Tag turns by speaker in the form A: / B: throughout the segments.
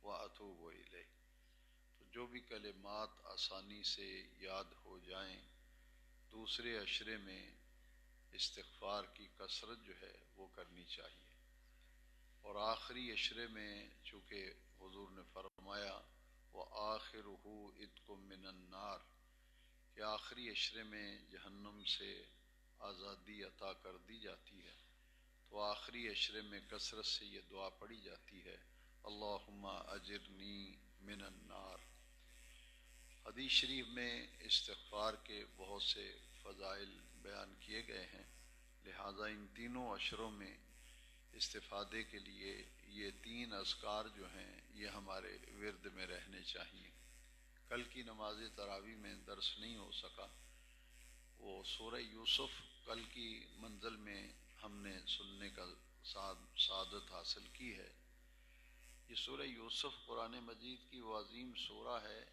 A: وأتوب إلیہ۔ تو جو بھی کلمات آسانی سے یاد ہو جائیں، دوسرے عشرے میں استغفار کی کثرت جو ہے وہ کرنی چاہیے۔ اور آخری عشرے میں چونکہ حضور نے فرمایا وآخرہ عتق من النار، کہ آخری عشرے میں جہنم سے آزادی عطا کر دی جاتی ہے، تو آخری عشرے میں کثرت سے یہ دعا پڑھی جاتی ہے اللہم اجرنی من النار۔ حدیث شریف میں استغفار کے بہت سے فضائل بیان کیے گئے ہیں، لہٰذا ان تینوں عشروں میں استفادے کے لیے یہ 3 اذکار جو ہیں یہ ہمارے ورد میں رہنے چاہیے۔ کل کی نماز تراویح میں درس نہیں ہو سکا، وہ سورہ یوسف کل کی منزل میں ہم نے سننے کا سعادت حاصل کی ہے۔ یہ سورہ یوسف قرآن مجید کی وہ عظیم سورہ ہے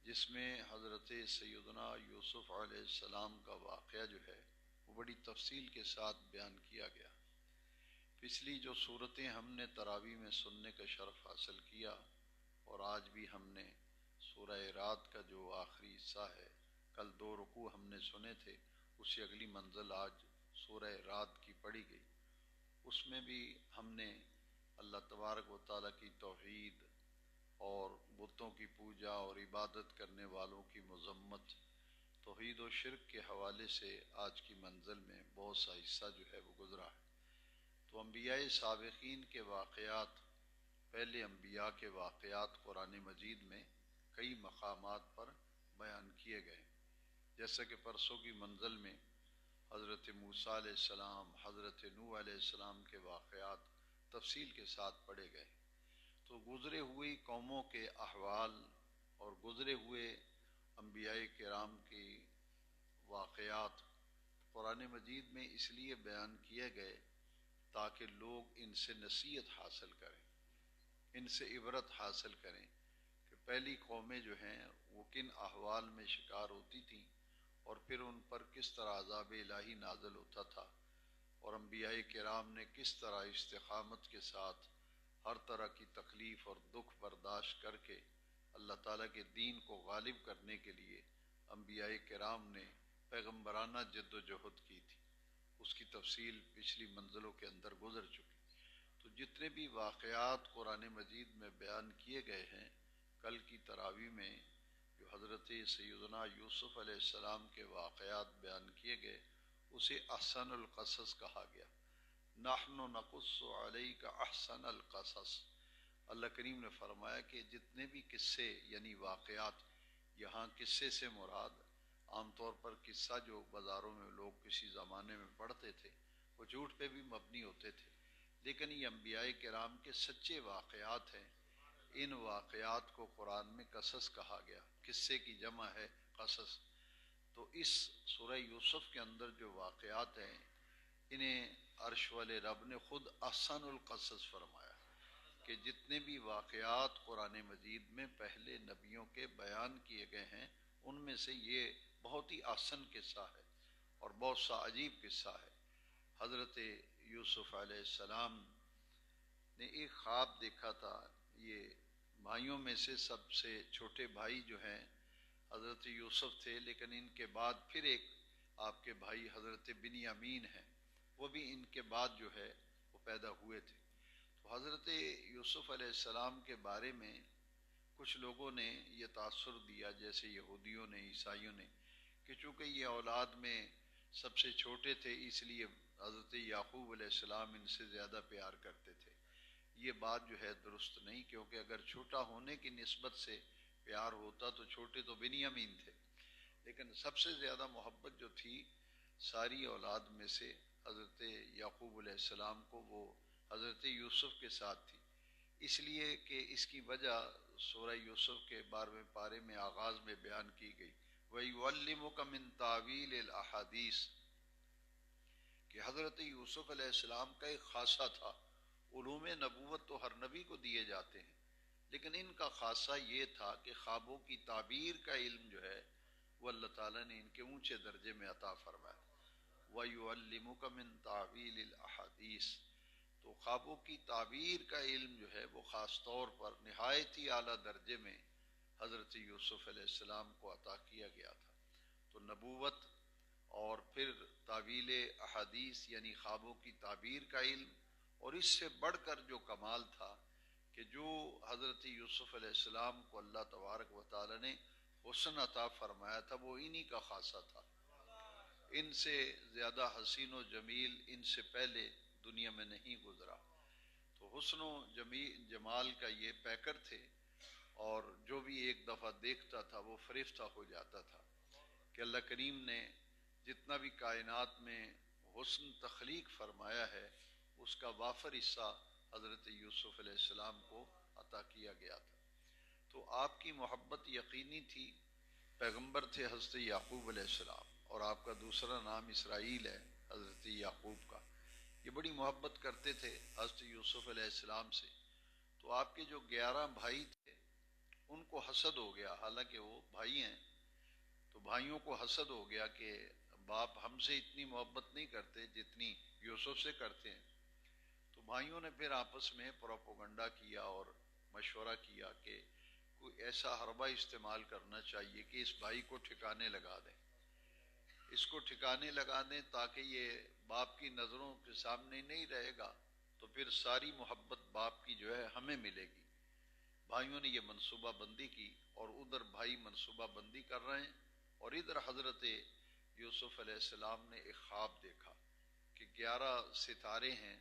A: جس میں حضرت سیدنا یوسف علیہ السلام کا واقعہ جو ہے وہ بڑی تفصیل کے ساتھ بیان کیا گیا۔ پچھلی جو صورتیں ہم نے تراویح میں سننے کا شرف حاصل کیا، اور آج بھی ہم نے سورہ رعد کا جو آخری حصہ ہے، کل 2 رکوع ہم نے سنے تھے، اس سے اگلی منزل آج سورہ رعد کی پڑھی گئی۔ اس میں بھی ہم نے اللہ تبارک و تعالیٰ کی توحید اور بتوں کی پوجا اور عبادت کرنے والوں کی مذمت، توحید و شرک کے حوالے سے آج کی منزل میں بہت سا حصہ جو ہے وہ گزرا ہے۔ تو انبیاء سابقین کے واقعات، پہلے انبیاء کے واقعات قرآن مجید میں کئی مقامات پر بیان کیے گئے، جیسا کہ پرسوں کی منزل میں حضرت موسیٰ علیہ السلام، حضرت نوح علیہ السلام کے واقعات تفصیل کے ساتھ پڑھے گئے۔ تو گزرے ہوئی قوموں کے احوال اور گزرے ہوئے انبیاء کرام کی واقعات قرآن مجید میں اس لیے بیان کیے گئے تاکہ لوگ ان سے نصیحت حاصل کریں، ان سے عبرت حاصل کریں کہ پہلی قومیں جو ہیں وہ کن احوال میں شکار ہوتی تھیں، اور پھر ان پر کس طرح عذاب الہی نازل ہوتا تھا، اور انبیاء کرام نے کس طرح استقامت کے ساتھ ہر طرح کی تکلیف اور دکھ برداشت کر کے اللہ تعالیٰ کے دین کو غالب کرنے کے لیے انبیاء کرام نے پیغمبرانہ جد و جہد کی تھی۔ اس کی تفصیل پچھلی منزلوں کے اندر گزر چکی۔ تو جتنے بھی واقعات قرآن مجید میں بیان کیے گئے ہیں، کل کی تراویح میں جو حضرت سیدنا یوسف علیہ السلام کے واقعات بیان کیے گئے اسے احسن القصص کہا گیا۔ نحن نقص علیک احسن القصص، اللہ کریم نے فرمایا کہ جتنے بھی قصے یعنی واقعات، یہاں قصے سے مراد عام طور پر قصہ جو بازاروں میں لوگ کسی زمانے میں پڑھتے تھے وہ جھوٹ پہ بھی مبنی ہوتے تھے، لیکن یہ انبیاء کرام کے سچے واقعات ہیں۔ ان واقعات کو قرآن میں قصص کہا گیا، قصے کی جمع ہے قصص۔ تو اس سورہ یوسف کے اندر جو واقعات ہیں انہیں عرش والے رب نے خود احسن القصص فرمایا کہ جتنے بھی واقعات قرآن مجید میں پہلے نبیوں کے بیان کیے گئے ہیں ان میں سے یہ بہت ہی احسن قصہ ہے اور بہت سا عجیب قصہ ہے۔ حضرت یوسف علیہ السلام نے ایک خواب دیکھا تھا۔ یہ بھائیوں میں سے سب سے چھوٹے بھائی جو ہیں حضرت یوسف تھے، لیکن ان کے بعد پھر ایک آپ کے بھائی حضرت بنیامین ہیں، وہ بھی ان کے بعد جو ہے وہ پیدا ہوئے تھے۔ تو حضرت یوسف علیہ السلام کے بارے میں کچھ لوگوں نے یہ تاثر دیا، جیسے یہودیوں نے، عیسائیوں نے، کہ چونکہ یہ اولاد میں سب سے چھوٹے تھے اس لیے حضرت یعقوب علیہ السلام ان سے زیادہ پیار کرتے تھے۔ یہ بات جو ہے درست نہیں، کیونکہ اگر چھوٹا ہونے کی نسبت سے پیار ہوتا تو چھوٹے تو بنیامین تھے، لیکن سب سے زیادہ محبت جو تھی ساری اولاد میں سے حضرت یعقوب علیہ السلام کو وہ حضرت یوسف کے ساتھ تھی، اس لیے کہ اس کی وجہ سورہ یوسف کے 12ویں پارے میں آغاز میں بیان کی گئی وَيُعَلِّمُكَ مِن تَعْوِيلِ الْأَحَادِيثِ، کہ حضرت یوسف علیہ السلام کا ایک خاصہ تھا۔ علوم نبوت تو ہر نبی کو دیے جاتے ہیں، لیکن ان کا خاصہ یہ تھا کہ خوابوں کی تعبیر کا علم جو ہے وہ اللہ تعالیٰ نے ان کے اونچے درجے میں عطا فرمایا۔ وَيُعَلِّمُكَ مِن تَعْوِيلِ الْأَحَادِيثِ، تو خوابوں کی تعبیر کا علم جو ہے وہ خاص طور پر نہایت ہی اعلیٰ درجے میں حضرت یوسف علیہ السلام کو عطا کیا گیا تھا۔ تو نبوت اور پھر تعویل احادیث یعنی خوابوں کی تعبیر کا علم، اور اس سے بڑھ کر جو کمال تھا کہ جو حضرت یوسف علیہ السلام کو اللہ تبارک و تعالی نے حسن عطا فرمایا تھا وہ انہی کا خاصہ تھا۔ ان سے زیادہ حسین و جمیل ان سے پہلے دنیا میں نہیں گزرا۔ تو حسن و جمال کا یہ پیکر تھے، اور جو بھی ایک دفعہ دیکھتا تھا وہ فریفتہ ہو جاتا تھا کہ اللہ کریم نے جتنا بھی کائنات میں حسن تخلیق فرمایا ہے اس کا وافر حصہ حضرت یوسف علیہ السلام کو عطا کیا گیا تھا۔ تو آپ کی محبت یقینی تھی۔ پیغمبر تھے حضرت یعقوب علیہ السلام، اور آپ کا دوسرا نام اسرائیل ہے حضرت یعقوب کا۔ یہ بڑی محبت کرتے تھے حضرت یوسف علیہ السلام سے۔ تو آپ کے جو 11 بھائی تھے ان کو حسد ہو گیا، حالانکہ وہ بھائی ہیں، تو بھائیوں کو حسد ہو گیا کہ باپ ہم سے اتنی محبت نہیں کرتے جتنی یوسف سے کرتے ہیں۔ تو بھائیوں نے پھر آپس میں پروپیگنڈا کیا اور مشورہ کیا کہ کوئی ایسا حربہ استعمال کرنا چاہیے کہ اس بھائی کو ٹھکانے لگا دیں، اس کو ٹھکانے لگا دیں تاکہ یہ باپ کی نظروں کے سامنے نہیں رہے گا، تو پھر ساری محبت باپ کی جو ہے ہمیں ملے گی۔ بھائیوں نے یہ منصوبہ بندی کی، اور ادھر بھائی منصوبہ بندی کر رہے ہیں، اور ادھر حضرت یوسف علیہ السلام نے ایک خواب دیکھا کہ 11 ستارے ہیں،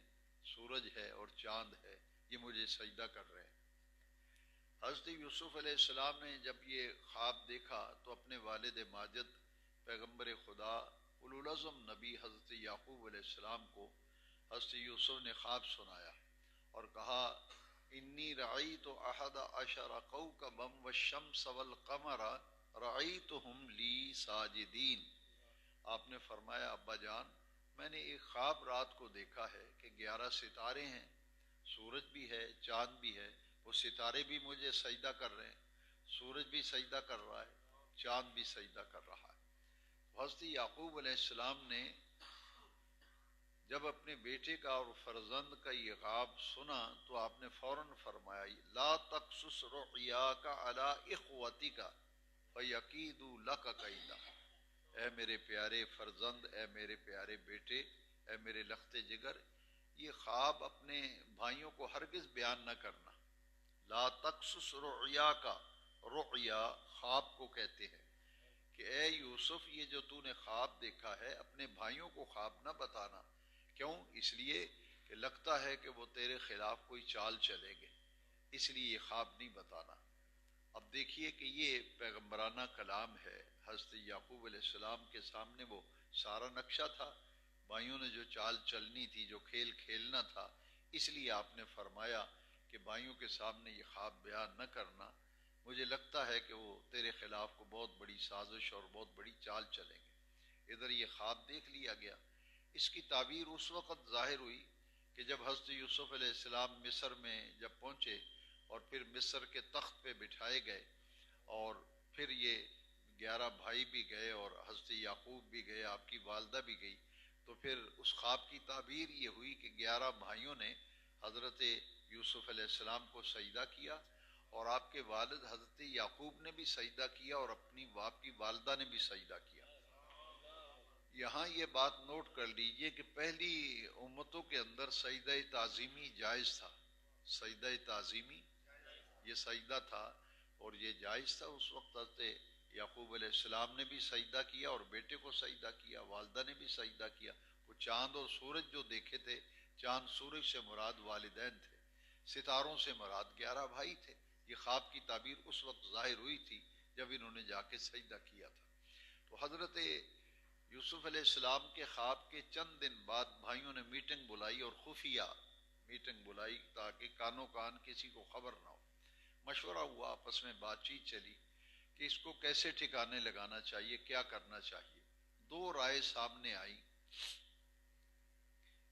A: سورج ہے اور چاند ہے، یہ مجھے سجدہ کر رہے ہیں۔ حضرت یوسف علیہ السلام نے جب یہ خواب دیکھا تو اپنے والد ماجد پیغمبر خدا اولوالعزم نبی حضرت یعقوب علیہ السلام کو حضرت یوسف نے خواب سنایا اور کہا انی رأیت احد عشر کوکبا والشمس والقمر رأیتہم لی ساجدین۔ آپ نے فرمایا ابا جان میں نے ایک خواب رات کو دیکھا ہے کہ 11 ستارے ہیں، سورج بھی ہے چاند بھی ہے، وہ ستارے بھی مجھے سجدہ کر رہے ہیں، سورج بھی سجدہ کر رہا ہے، چاند بھی سجدہ کر رہا ہے۔ حضرت یعقوب علیہ السلام نے جب اپنے بیٹے کا اور فرزند کا یہ خواب سنا تو آپ نے فوراً فرمایا لا تقصص رؤیاک علی اخوتک فیکیدوا لک کیدا۔ اے میرے پیارے فرزند، اے میرے پیارے بیٹے، اے میرے لخت جگر، یہ خواب اپنے بھائیوں کو ہرگز بیان نہ کرنا۔ لا تقصص رؤیاک، رؤیا خواب کو کہتے ہیں، کہ اے یوسف یہ جو تو نے خواب دیکھا ہے اپنے بھائیوں کو خواب نہ بتانا۔ کیوں؟ اس لیے کہ لگتا ہے کہ وہ تیرے خلاف کوئی چال چلیں گے، اس لیے یہ خواب نہیں بتانا۔ اب دیکھیے کہ یہ پیغمبرانہ کلام ہے۔ حضرت یعقوب علیہ السلام کے سامنے وہ سارا نقشہ تھا، بھائیوں نے جو چال چلنی تھی، جو کھیل کھیلنا تھا، اس لیے آپ نے فرمایا کہ بھائیوں کے سامنے یہ خواب بیان نہ کرنا، مجھے لگتا ہے کہ وہ تیرے خلاف کو بہت بڑی سازش اور بہت بڑی چال چلیں گے۔ ادھر یہ خواب دیکھ لیا گیا۔ اس کی تعبیر اس وقت ظاہر ہوئی کہ جب حضرت یوسف علیہ السلام مصر میں جب پہنچے اور پھر مصر کے تخت پہ بٹھائے گئے، اور پھر یہ 11 بھائی بھی گئے اور حضرت یعقوب بھی گئے، آپ کی والدہ بھی گئی، تو پھر اس خواب کی تعبیر یہ ہوئی کہ 11 بھائیوں نے حضرت یوسف علیہ السلام کو سجدہ کیا، اور آپ کے والد حضرت یعقوب نے بھی سجدہ کیا، اور اپنی آپ کی والدہ نے بھی سجدہ کیا۔ یہاں یہ بات نوٹ کر لیجئے کہ پہلی امتوں کے اندر سجدہ تعظیمی جائز تھا، سجدہ تعظیمی یہ سجدہ تھا اور یہ جائز تھا۔ اس وقت حضرت یعقوب علیہ السلام نے بھی سجدہ کیا اور بیٹے کو سجدہ کیا، والدہ نے بھی سجدہ کیا۔ وہ چاند اور سورج جو دیکھے تھے، چاند سورج سے مراد والدین تھے، ستاروں سے مراد 11 بھائی تھے۔ یہ خواب کی تعبیر اس وقت ظاہر ہوئی تھی جب انہوں نے جا کے سجدہ کیا تھا۔ تو حضرت یوسف علیہ السلام کے خواب کے چند دن بعد بھائیوں نے میٹنگ بلائی، اور خفیہ میٹنگ بلائی تاکہ کانوں کان کسی کو خبر نہ ہو۔ مشورہ ہوا، آپس میں بات چیت چلی کہ اس کو کیسے ٹھکانے لگانا چاہیے، کیا کرنا چاہیے۔ 2 رائے سامنے آئی۔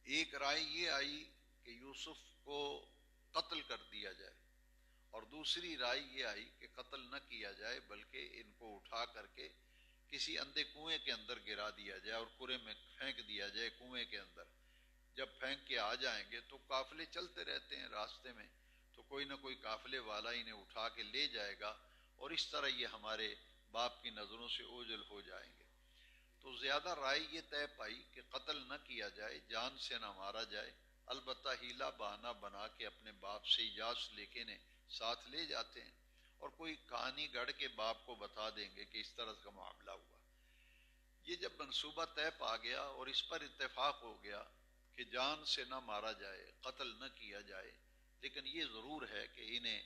A: ایک رائے یہ آئی کہ یوسف کو قتل کر دیا جائے، اور دوسری رائے یہ آئی کہ قتل نہ کیا جائے بلکہ ان کو اٹھا کر کے کسی اندھے کنویں کے اندر گرا دیا جائے اور کنویں میں پھینک دیا جائے، کنویں کے اندر، جب پھینک کے آ جائیں گے تو قافلے چلتے رہتے ہیں راستے میں، تو کوئی نہ کوئی قافلے والا انہیں اٹھا کے لے جائے گا، اور اس طرح یہ ہمارے باپ کی نظروں سے اوجھل ہو جائیں گے۔ تو زیادہ رائے یہ طے پائی کہ قتل نہ کیا جائے، جان سے نہ مارا جائے، البتہ ہیلا بہانہ بنا کے اپنے باپ سے اجازت لے کے انہیں ساتھ لے جاتے ہیں، اور کوئی کہانی گڑھ کے باپ کو بتا دیں گے کہ اس طرح کا معاملہ ہوا۔ یہ جب منصوبہ طے پا گیا اور اس پر اتفاق ہو گیا کہ جان سے نہ مارا جائے، قتل نہ کیا جائے، لیکن یہ ضرور ہے کہ انہیں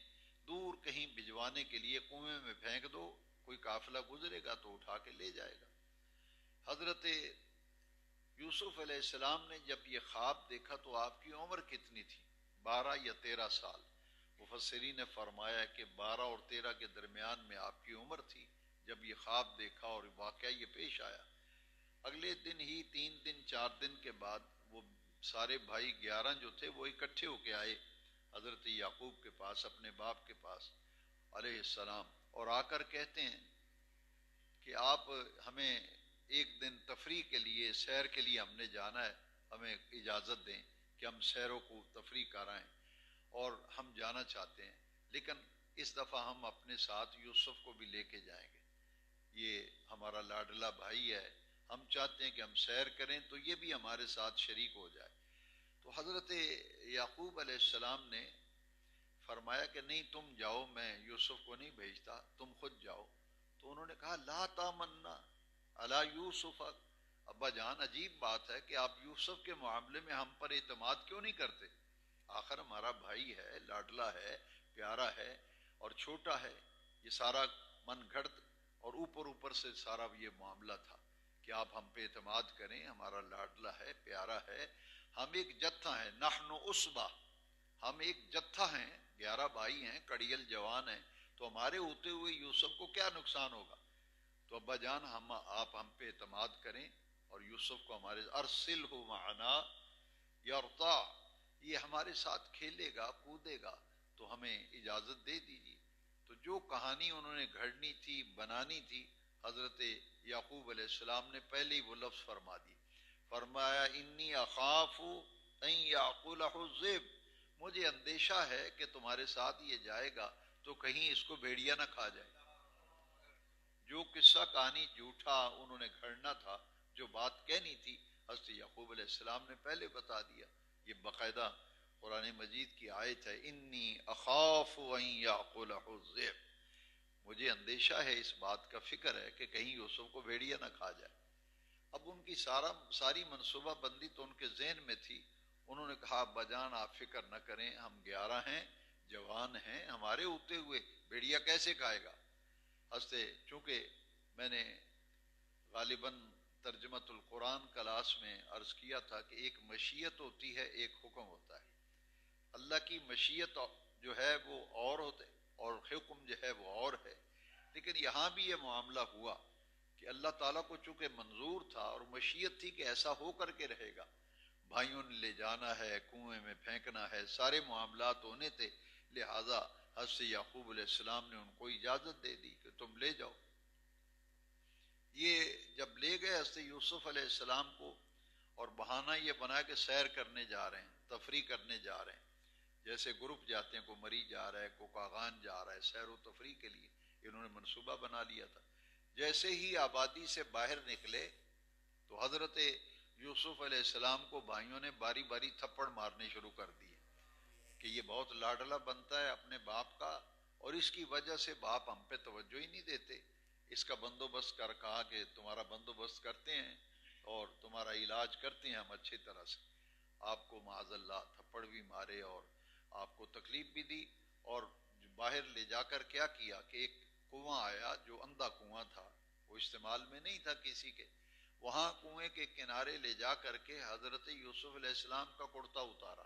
A: دور کہیں بھجوانے کے لیے کنویں میں پھینک دو، کوئی قافلہ گزرے گا تو اٹھا کے لے جائے گا۔ حضرت یوسف علیہ السلام نے جب یہ خواب دیکھا تو آپ کی عمر کتنی تھی؟ 12 یا 13 سال۔ مفسرین نے فرمایا کہ 12 اور 13 کے درمیان میں آپ کی عمر تھی جب یہ خواب دیکھا اور واقعہ یہ پیش آیا۔ اگلے دن ہی 3 دن 4 دن کے بعد وہ سارے بھائی 11 جو تھے وہ اکٹھے ہو کے آئے حضرت یعقوب کے پاس، اپنے باپ کے پاس علیہ السلام، اور آ کر کہتے ہیں کہ آپ ہمیں ایک دن تفریح کے لیے، سیر کے لیے ہم نے جانا ہے، ہمیں اجازت دیں کہ ہم سیروں کو تفریح کرائیں، اور ہم جانا چاہتے ہیں، لیکن اس دفعہ ہم اپنے ساتھ یوسف کو بھی لے کے جائیں گے، یہ ہمارا لاڈلا بھائی ہے، ہم چاہتے ہیں کہ ہم سیر کریں تو یہ بھی ہمارے ساتھ شریک ہو جائے۔ تو حضرت یعقوب علیہ السلام نے فرمایا کہ نہیں، تم جاؤ، میں یوسف کو نہیں بھیجتا، تم خود جاؤ۔ تو انہوں نے کہا لا تامنا علی یوسف، ابا جان عجیب بات ہے کہ آپ یوسف کے معاملے میں ہم پر اعتماد کیوں نہیں کرتے؟ آخر ہمارا بھائی ہے، لاڈلا ہے، پیارا ہے اور چھوٹا ہے۔ یہ سارا من گھڑت اور اوپر سے سارا یہ معاملہ تھا کہ آپ ہم پہ اعتماد کریں، ہمارا لاڈلا ہے، پیارا ہے، ہم ایک جتھا ہیں، نحن عصبہ، ہم ایک جتھا ہیں، 11 بھائی ہیں، کڑیل جوان ہیں، تو ہمارے ہوتے ہوئے یوسف کو کیا نقصان ہوگا؟ تو ابا جان آپ ہم پہ اعتماد کریں اور یوسف کو ہمارے ارسلہ معنا یرتع، یہ ہمارے ساتھ کھیلے گا، کودے گا، تو ہمیں اجازت دے دیجیے۔ تو جو کہانی انہوں نے گھڑنی تھی، بنانی تھی، حضرت یعقوب علیہ السلام نے پہلے ہی وہ لفظ فرما دی، فرمایا انی اخاف ان یاکلہ الذئب، مجھے اندیشہ ہے کہ تمہارے ساتھ یہ جائے گا تو کہیں اس کو بھیڑیا نہ کھا جائے۔ جو قصہ کہانی جھوٹا انہوں نے گھڑنا تھا، جو بات کہنی تھی، حضرت یعقوب علیہ السلام نے پہلے بتا دیا۔ یہ باقاعدہ قرآن مجید کی آیت ہے، انی اخاف ان یاکلہ الذئب، مجھے اندیشہ ہے، اس بات کا فکر ہے کہ کہیں یوسف کو بھیڑیا نہ کھا جائے۔ اب ان کی ساری منصوبہ بندی تو ان کے ذہن میں تھی۔ انہوں نے کہا ابا جان آپ فکر نہ کریں، ہم 11 ہیں، جوان ہیں، ہمارے ہوتے ہوئے بھیڑیا کیسے کھائے گا؟ ہنستے، چونکہ میں نے غالباً ترجمۃ القرآن کلاس میں عرض کیا تھا کہ ایک مشیت ہوتی ہے، ایک حکم ہوتا ہے۔ اللہ کی مشیت جو ہے وہ اور ہوتے اور حکم جو ہے وہ اور ہے، لیکن یہاں بھی یہ معاملہ ہوا کہ اللہ تعالیٰ کو چونکہ منظور تھا اور مشیت تھی کہ ایسا ہو کر کے رہے گا، بھائیوں نے لے جانا ہے، کنویں میں پھینکنا ہے، سارے معاملات ہونے تھے، لہٰذا حضرت یعقوب علیہ السلام نے ان کو اجازت دے دی کہ تم لے جاؤ۔ یہ جب لے گئے حضرت یوسف علیہ السلام کو، اور بہانہ یہ بنا کہ سیر کرنے جا رہے ہیں، تفریح کرنے جا رہے ہیں، جیسے گروپ جاتے ہیں، کوئی مری جا رہا ہے، کوئی کاغان جا رہا ہے سیر و تفریح کے لیے، انہوں نے منصوبہ بنا لیا تھا۔ جیسے ہی آبادی سے باہر نکلے تو حضرت یوسف علیہ السلام کو بھائیوں نے باری باری تھپڑ مارنے شروع کر دیے کہ یہ بہت لاڈلا بنتا ہے اپنے باپ کا، اور اس کی وجہ سے باپ ہم پہ توجہ ہی نہیں دیتے، اس کا بندوبست کر، کہا کہ تمہارا بندوبست کرتے ہیں اور تمہارا علاج کرتے ہیں ہم اچھی طرح سے۔ آپ کو معاذ اللہ تھپڑ بھی مارے اور آپ کو تکلیف بھی دی، اور باہر لے جا کر کیا کیا کہ ایک کنواں آیا جو اندھا کنواں تھا، وہ استعمال میں نہیں تھا کسی کے، وہاں کنویں کے کنارے لے جا کر کے حضرت یوسف علیہ السلام کا کرتا اتارا،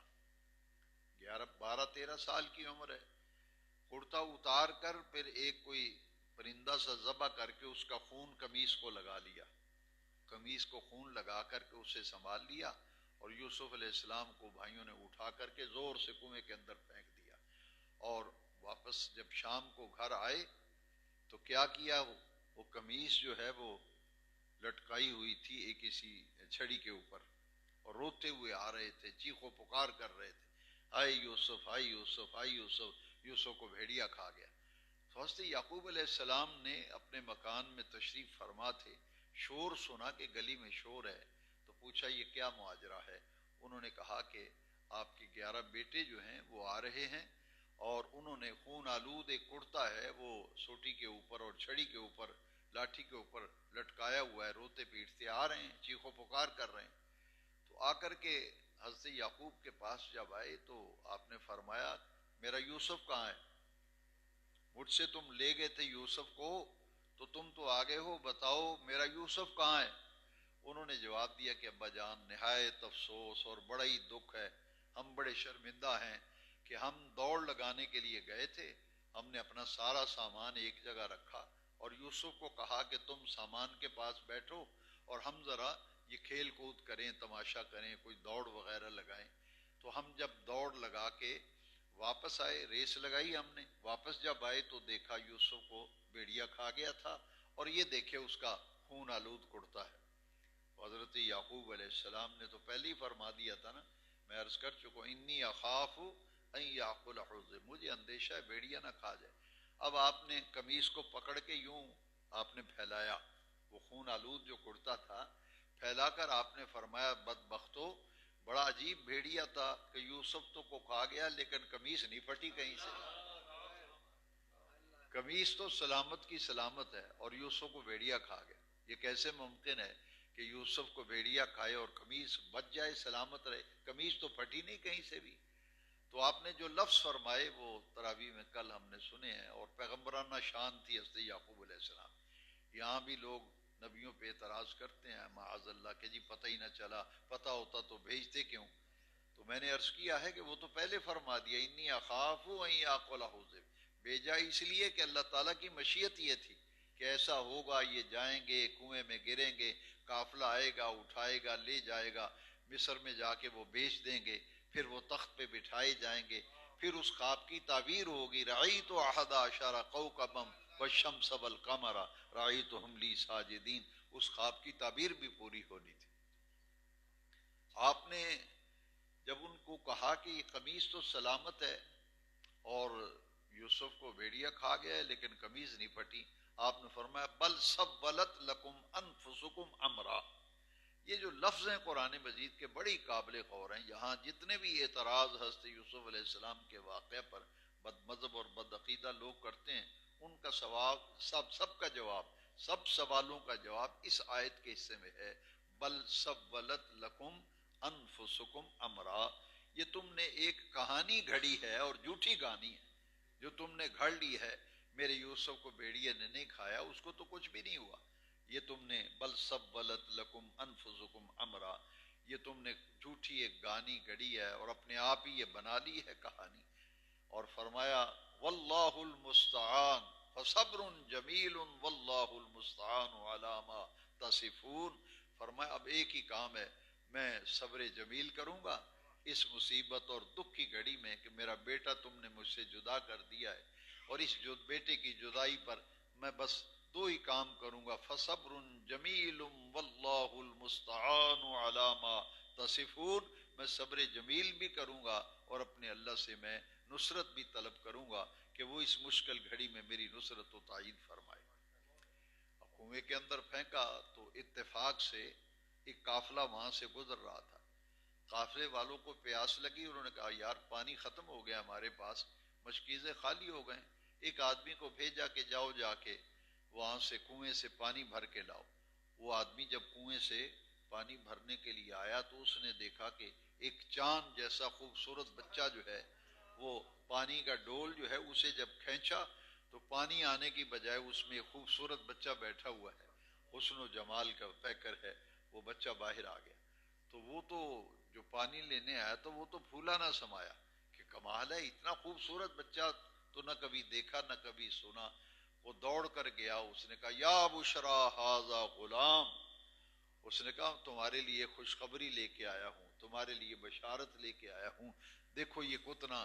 A: 12-13 سال کی عمر ہے، کرتا اتار کر پھر ایک کوئی پرندہ سا ذبح کر کے اس کا خون قمیص کو لگا لیا، قمیص کو خون لگا کر کے اسے سنبھال لیا، اور یوسف علیہ السلام کو بھائیوں نے اٹھا کر کے زور سے کنویں کے اندر پھینک دیا، اور واپس جب شام کو گھر آئے تو کیا کیا، وہ قمیص جو ہے وہ لٹکائی ہوئی تھی ایک کسی چھڑی کے اوپر، اور روتے ہوئے آ رہے تھے، چیخو پکار کر رہے تھے، آئے یوسف، آئے یوسف، آئے یوسف، یوسف کو بھیڑیا کھا گیا۔ تو حضرت یعقوب علیہ السلام نے اپنے مکان میں تشریف فرما تھے، شور سنا کہ گلی میں شور ہے، تو پوچھا یہ کیا ماجرا ہے؟ انہوں نے کہا کہ آپ کے 11 بیٹے جو ہیں وہ آ رہے ہیں، اور انہوں نے خون آلود ایک کرتا ہے وہ سوٹی کے اوپر اور چھڑی کے اوپر لاٹھی کے اوپر لٹکایا ہوا ہے، روتے پیٹتے آ رہے ہیں، چیخو پکار کر رہے ہیں۔ تو آ کر کے حضرت یعقوب کے پاس جب آئے تو آپ نے فرمایا میرا یوسف کہاں ہے؟ مجھ سے تم لے گئے تھے یوسف کو، تو تم تو آگے ہو، بتاؤ میرا یوسف کہاں ہے؟ انہوں نے جواب دیا کہ ابا جان نہایت افسوس اور بڑا ہی دکھ ہے، ہم بڑے شرمندہ ہیں کہ ہم دوڑ لگانے کے لیے گئے تھے، ہم نے اپنا سارا سامان ایک جگہ رکھا اور یوسف کو کہا کہ تم سامان کے پاس بیٹھو اور ہم ذرا یہ کھیل کود کریں، تماشا کریں، کوئی دوڑ وغیرہ لگائیں۔ تو ہم جب دوڑ لگا کے واپس آئے، ریس لگائی ہم نے، واپس جب آئے تو دیکھا یوسف کو بھیڑیا کھا گیا تھا، اور یہ دیکھے اس کا خون آلود کرتا ہے۔ حضرت یعقوب علیہ السلام نے تو پہلے ہی فرما دیا تھا نا، میں عرض کر چکا انی اخاف ان یاکل الذئب، مجھے اندیشہ ہے بھیڑیا نہ کھا جائے۔ اب آپ نے قمیص کو پکڑ کے یوں آپ نے پھیلایا، وہ خون آلود جو کرتا تھا پھیلا کر آپ نے فرمایا بدبختو، بڑا عجیب بھیڑیا تھا کہ یوسف تو کو کھا گیا لیکن قمیص نہیں پھٹی کہیں سے، قمیص تو سلامت کی سلامت ہے اور یوسف کو بھیڑیا کھا گیا۔ یہ کیسے ممکن ہے کہ یوسف کو بھیڑیا کھائے اور قمیص بچ جائے، سلامت رہے؟ قمیص تو پھٹی نہیں کہیں سے بھی۔ تو آپ نے جو لفظ فرمائے وہ تراویح میں کل ہم نے سنے ہیں، اور پیغمبرانہ شان تھی حضرت یعقوب علیہ السلام۔ یہاں بھی لوگ نبیوں پہ اعتراض کرتے ہیں معاذ اللہ کہ جی پتہ ہی نہ چلا، پتہ ہوتا تو بھیجتے کیوں؟ تو میں نے عرض کیا ہے کہ وہ تو پہلے فرما دیا انی اخاف ان یاکل الذئب، بھیجا اس لیے کہ اللہ تعالیٰ کی مشیت یہ تھی کہ ایسا ہوگا، یہ جائیں گے کنویں میں گریں گے، قافلہ آئے گا اٹھائے گا لے جائے گا، مصر میں جا کے وہ بیچ دیں گے، پھر وہ تخت پہ بٹھائے جائیں گے، پھر اس خواب کی تعبیر ہوگی رأیت احد عشر کوکبا والشمس والقمر رأیتهم لی ساجدین، اس خواب کی تعبیر بھی پوری ہونی تھی۔ آپ نے جب ان کو کہا کہ یہ قمیص تو سلامت ہے اور یوسف کو بھیڑیا کھا گیا ہے لیکن قمیص نہیں پھٹی، آپ نے فرمایا بل سولت لکم انفسکم امرا۔ یہ جو لفظ ہیں قرآن مجید کے بڑی قابل غور ہیں، یہاں جتنے بھی اعتراض حضرت یوسف علیہ السلام کے واقعہ پر بد مذہب اور بد عقیدہ لوگ کرتے ہیں، ان کا سب کا جواب، سب سوالوں کا جواب اس آیت کے حصے میں ہے، بل سولت لکم انفسکم امرا۔ یہ تم نے ایک کہانی گھڑی ہے اور جھوٹی کہانی ہے جو تم نے گھڑ لی ہے، میرے یوسف کو بھیڑیے نے نہیں کھایا، اس کو تو کچھ بھی نہیں ہوا، یہ تم نے بل سولت لکم انفسکم امرا، یہ تم نے جھوٹی ایک گانی گڑی ہے اور اپنے آپ ہی یہ بنا لی ہے کہانی۔ اور فرمایا واللہ المستعان فصبر جمیل واللہ المستعان علی ما تصفون۔ فرمایا اب ایک ہی کام ہے، میں صبر جمیل کروں گا اس مصیبت اور دکھ کی گھڑی میں کہ میرا بیٹا تم نے مجھ سے جدا کر دیا ہے، اور اس بیٹے کی جدائی پر میں بس دو ہی کام کروں گا، فصبر جمیل واللہ المستعان علی ما تصفون، میں صبر جمیل بھی کروں گا اور اپنے اللہ سے میں نصرت بھی طلب کروں گا کہ وہ اس مشکل گھڑی میں میری نصرت و تائید فرمائے۔ کنویں کے اندر پھینکا تو اتفاق سے ایک قافلہ وہاں سے گزر رہا تھا، قافلے والوں کو پیاس لگی، انہوں نے کہا یار پانی ختم ہو گیا ہمارے پاس، مشکیزیں خالی ہو گئے، ایک آدمی کو بھیجا کہ جاؤ جا کے وہاں سے کنویں سے پانی بھر کے لاؤ۔ وہ آدمی جب کنویں سے پانی بھرنے کے لیے آیا تو اس نے دیکھا کہ ایک چاند جیسا خوبصورت بچہ جو ہے وہ پانی کا ڈول جو ہے اسے جب کھینچا تو پانی آنے کی بجائے اس میں ایک خوبصورت بچہ بیٹھا ہوا ہے، حسن و جمال کا پیکر ہے، وہ بچہ باہر آ گیا۔ تو وہ تو جو پانی لینے آیا تو وہ تو پھولا نہ سمایا کہ کمال ہے، اتنا خوبصورت بچہ تو نہ کبھی دیکھا نہ کبھی سنا۔ وہ دوڑ کر گیا، اس نے کہا یا بشرا ھذا غلام، اس نے کہا تمہارے لیے خوشخبری لے کے آیا ہوں، تمہارے لیے بشارت لے کے آیا ہوں، دیکھو یہ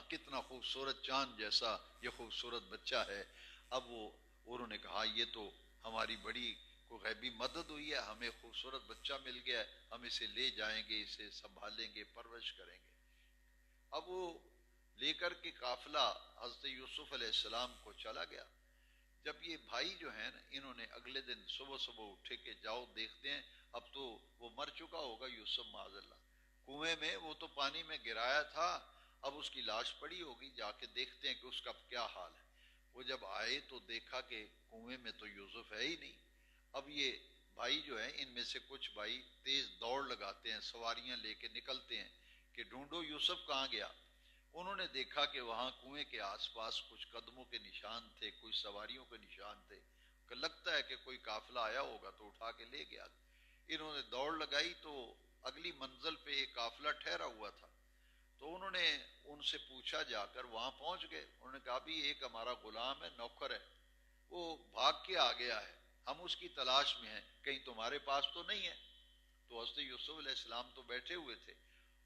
A: کتنا خوبصورت چاند جیسا یہ خوبصورت بچہ ہے۔ اب وہ انہوں نے کہا یہ تو ہماری بڑی کوئی غیبی مدد ہوئی ہے، ہمیں خوبصورت بچہ مل گیا ہے، ہم اسے لے جائیں گے، اسے سنبھالیں گے، پرورش کریں گے۔ اب وہ لے کر کے قافلہ حضرت یوسف علیہ السلام کو چلا گیا۔ جب یہ بھائی جو ہیں نا، انہوں نے اگلے دن صبح صبح اٹھے کہ جاؤ دیکھتے ہیں، اب تو وہ مر چکا ہوگا یوسف معاذ اللہ، کنویں میں، وہ تو پانی میں گرایا تھا، اب اس کی لاش پڑی ہوگی، جا کے دیکھتے ہیں کہ اس کا کیا حال ہے۔ وہ جب آئے تو دیکھا کہ کنویں میں تو یوسف ہے ہی نہیں۔ اب یہ بھائی جو ہیں، ان میں سے کچھ بھائی تیز دوڑ لگاتے ہیں، سواریاں لے کے نکلتے ہیں کہ ڈھونڈو یوسف کہاں گیا۔ انہوں نے دیکھا کہ وہاں کنویں کے آس پاس کچھ قدموں کے نشان تھے، کچھ سواریوں کے نشان تھے، کہ لگتا ہے کہ کوئی قافلہ آیا ہوگا تو اٹھا کے لے گیا۔ انہوں نے دوڑ لگائی تو اگلی منزل پہ ایک قافلہ ٹھہرا ہوا تھا، تو انہوں نے ان سے پوچھا، جا کر وہاں پہنچ گئے۔ انہوں نے کہا بھی ایک ہمارا غلام ہے، نوکر ہے، وہ بھاگ کے آ گیا ہے، ہم اس کی تلاش میں ہیں، کہیں تمہارے پاس تو نہیں ہے؟ تو حضرت یوسف علیہ السلام تو بیٹھے ہوئے تھے،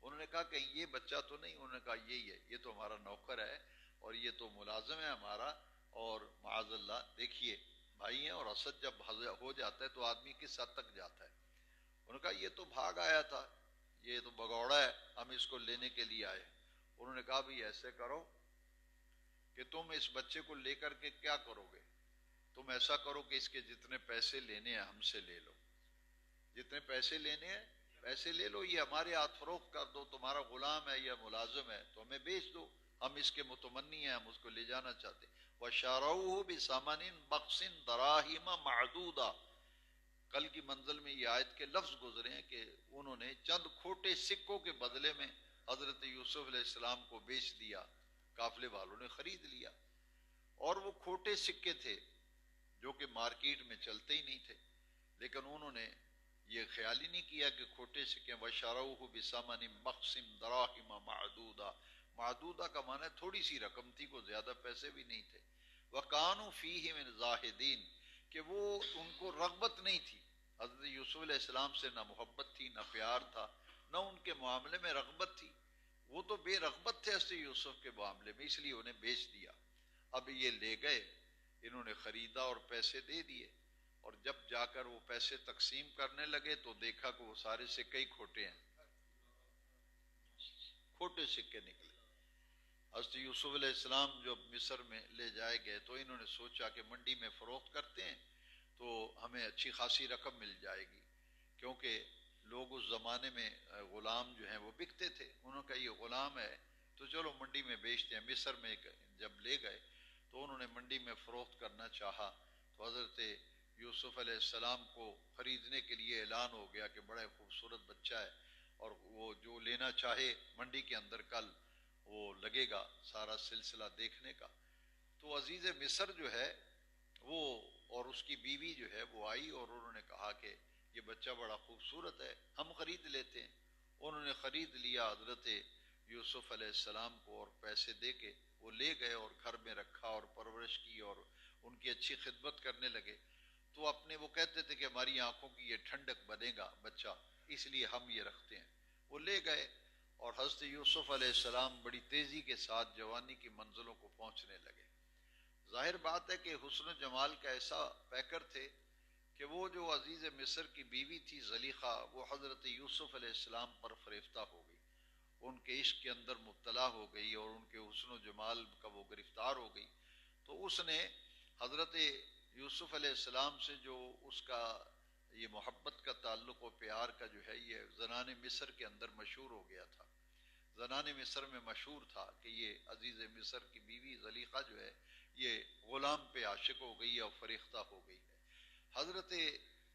A: انہوں نے کہا کہیں یہ بچہ تو نہیں؟ انہوں نے کہا یہی ہے، یہ تو ہمارا نوکر ہے اور یہ تو ملازم ہے ہمارا، اور معاذ اللہ دیکھیے بھائی ہیں، اور حسد جب ہو جاتا ہے تو آدمی کس حد تک جاتا ہے۔ انہوں نے کہا یہ تو بھاگ آیا تھا، یہ تو بگوڑا ہے، ہم اس کو لینے کے لیے آئے۔ انہوں نے کہا بھی ایسے کرو کہ تم اس بچے کو لے کر کے کیا کرو گے؟ تم ایسا کرو کہ اس کے جتنے پیسے لینے ہیں ہم سے لے لو، جتنے پیسے لینے ہیں پیسے لے لو، یہ ہمارے ہاتھ فروخت کر دو، تمہارا غلام ہے یا ملازم ہے تو ہمیں بیچ دو، ہم اس کے متمنی ہیں، ہم اس کو لے جانا چاہتے ہیں۔ وَشَارَوْهُ بِثَمَنٍ بَخْسٍ دَرَاهِمَ مَعْدُودَةٍ، کل کی منزل میں یہ آیت کے لفظ گزرے ہیں کہ انہوں نے چند کھوٹے سکوں کے بدلے میں حضرت یوسف علیہ السلام کو بیچ دیا، قافلے والوں نے خرید لیا، اور وہ کھوٹے سکے تھے جو کہ مارکیٹ میں چلتے ہی نہیں تھے، لیکن انہوں نے یہ خیال ہی نہیں کیا کہ کھوٹے سکے۔ وَشَرَوْهُ بِثَمَنٍ بَخْسٍ دَرَاهِمَ مَعْدُودَةٍ، معدودہ کا معنی ہے تھوڑی سی رقم تھی، کو زیادہ پیسے بھی نہیں تھے۔ وَكَانُوا فِيهِ مِنْ زَاهِدِينَ، کہ وہ ان کو رغبت نہیں تھی، حضرت یوسف علیہ السلام سے نہ محبت تھی، نہ پیار تھا، نہ ان کے معاملے میں رغبت تھی، وہ تو بے رغبت تھے حضرت یوسف کے معاملے میں، اس لیے انہیں بیچ دیا۔ اب یہ لے گئے، انہوں نے خریدا اور پیسے دے دیے، اور جب جا کر وہ پیسے تقسیم کرنے لگے تو دیکھا کہ وہ سارے سکے ہی کھوٹے ہیں، کھوٹے سکے نکلے۔ حضرت یوسف علیہ السلام جب مصر میں لے جائے گئے تو انہوں نے سوچا کہ منڈی میں فروخت کرتے ہیں تو ہمیں اچھی خاصی رقم مل جائے گی، کیونکہ لوگ اس زمانے میں غلام جو ہیں وہ بکتے تھے۔ انہوں نے کہا یہ غلام ہے تو چلو منڈی میں بیچتے ہیں۔ مصر میں جب لے گئے تو انہوں نے منڈی میں فروخت کرنا چاہا تو حضرت یوسف علیہ السلام کو خریدنے کے لیے اعلان ہو گیا کہ بڑا خوبصورت بچہ ہے، اور وہ جو لینا چاہے منڈی کے اندر کل وہ لگے گا سارا سلسلہ دیکھنے کا۔ تو عزیز مصر جو ہے وہ اور اس کی بیوی جو ہے وہ آئی، اور انہوں نے کہا کہ یہ بچہ بڑا خوبصورت ہے، ہم خرید لیتے ہیں۔ انہوں نے خرید لیا حضرت یوسف علیہ السلام کو، اور پیسے دے کے وہ لے گئے اور گھر میں رکھا اور پرورش کی اور ان کی اچھی خدمت کرنے لگے۔ تو اپنے وہ کہتے تھے کہ ہماری آنکھوں کی یہ ٹھنڈک بنے گا بچہ، اس لیے ہم یہ رکھتے ہیں۔ وہ لے گئے اور حضرت یوسف علیہ السلام بڑی تیزی کے ساتھ جوانی کی منزلوں کو پہنچنے لگے۔ ظاہر بات ہے کہ حسن و جمال کا ایسا پیکر تھے کہ وہ جو عزیز مصر کی بیوی تھی زلیخا، وہ حضرت یوسف علیہ السلام پر فریفتہ ہو گئی، ان کے عشق کے اندر مبتلا ہو گئی اور ان کے حسن و جمال کا وہ گرفتار ہو گئی۔ تو اس نے حضرت یوسف علیہ السلام سے جو اس کا یہ محبت کا تعلق و پیار کا جو ہے یہ زنان مصر کے اندر مشہور ہو گیا تھا۔ زنان مصر میں مشہور تھا کہ یہ عزیز مصر کی بیوی زلیخا جو ہے یہ غلام پہ عاشق ہو گئی اور فریختہ ہو گئی ہے۔ حضرت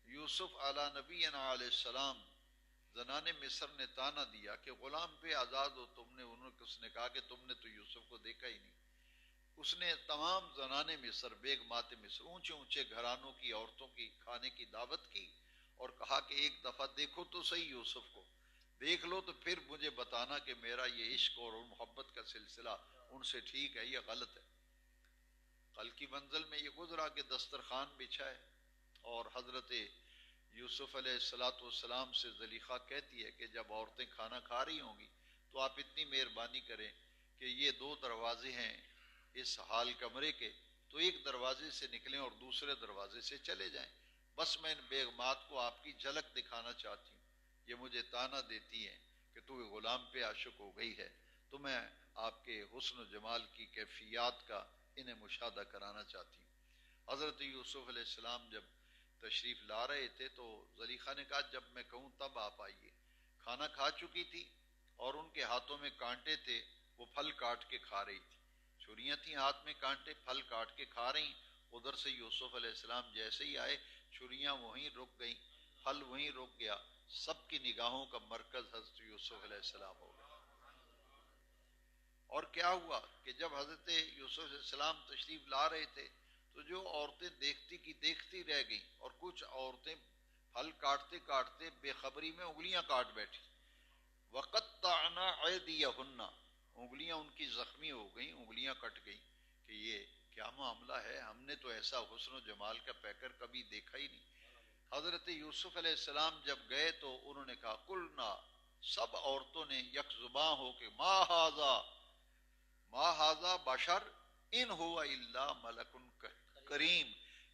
A: یوسف علی نبینا علیہ السلام، زنان مصر نے تانا دیا کہ غلام پہ آزاد ہو تم نے، اس نے کہا کہ تم نے تو یوسف کو دیکھا ہی نہیں۔ اس نے تمام زنان مصر، بیگمات مصر، اونچے اونچے گھرانوں کی عورتوں کی کھانے کی دعوت کی اور کہا کہ ایک دفعہ دیکھو تو صحیح یوسف کو، دیکھ لو تو پھر مجھے بتانا کہ میرا یہ عشق اور محبت کا سلسلہ ان سے ٹھیک ہے یا غلط ہے۔ کل کی منزل میں یہ گزرا کہ دسترخوان بچھا ہے اور حضرت یوسف علیہ السلام سے زلیخا کہتی ہے کہ جب عورتیں کھانا کھا رہی ہوں گی تو آپ اتنی مہربانی کریں کہ یہ 2 دروازے ہیں اس حال کمرے کے، تو ایک دروازے سے نکلیں اور دوسرے دروازے سے چلے جائیں۔ بس میں ان بیگمات کو آپ کی جھلک دکھانا چاہتی ہوں، یہ مجھے طعنہ دیتی ہیں کہ تو غلام پہ عاشق ہو گئی ہے، تو میں آپ کے حسن و جمال کی کیفیات کا انہیں مشاہدہ کرانا چاہتی ہوں۔ حضرت یوسف علیہ السلام جب تشریف لا رہے تھے تو زلیخا نے کہا جب میں کہوں تب آپ آئیے۔ کھانا کھا چکی تھی اور ان کے ہاتھوں میں کانٹے تھے، وہ پھل کاٹ کے کھا رہی تھی، چھریاں تھیں ہاتھ میں، کانٹے، پھل کاٹ کے کھا رہی۔ ادھر سے یوسف علیہ السلام جیسے ہی آئے، چھریاں وہیں رک گئیں، پھل وہیں رک گیا، سب کی نگاہوں کا مرکز حضرت یوسف علیہ السلام ہو گیا۔ اور کیا ہوا کہ جب حضرت یوسف علیہ السلام تشریف لا رہے تھے تو جو عورتیں دیکھتی کی دیکھتی رہ گئیں، اور کچھ عورتیں پھل کاٹتے کاٹتے بے خبری میں انگلیاں کاٹ بیٹھی۔ وَقَطَّعْنَا أَيْدِيَهُنَّ، انگلیاں ان کی زخمی ہو گئیں، انگلیاں کٹ گئیں کہ یہ کیا معاملہ ہے، ہم نے تو ایسا حسن و جمال کا پیکر کبھی دیکھا ہی نہیں۔ حضرت یوسف علیہ السلام جب گئے تو انہوں نے کہا قلنا، سب عورتوں نے یک زباں ہو کے ما ھذا بشر ان ہوا الا ملک کریم،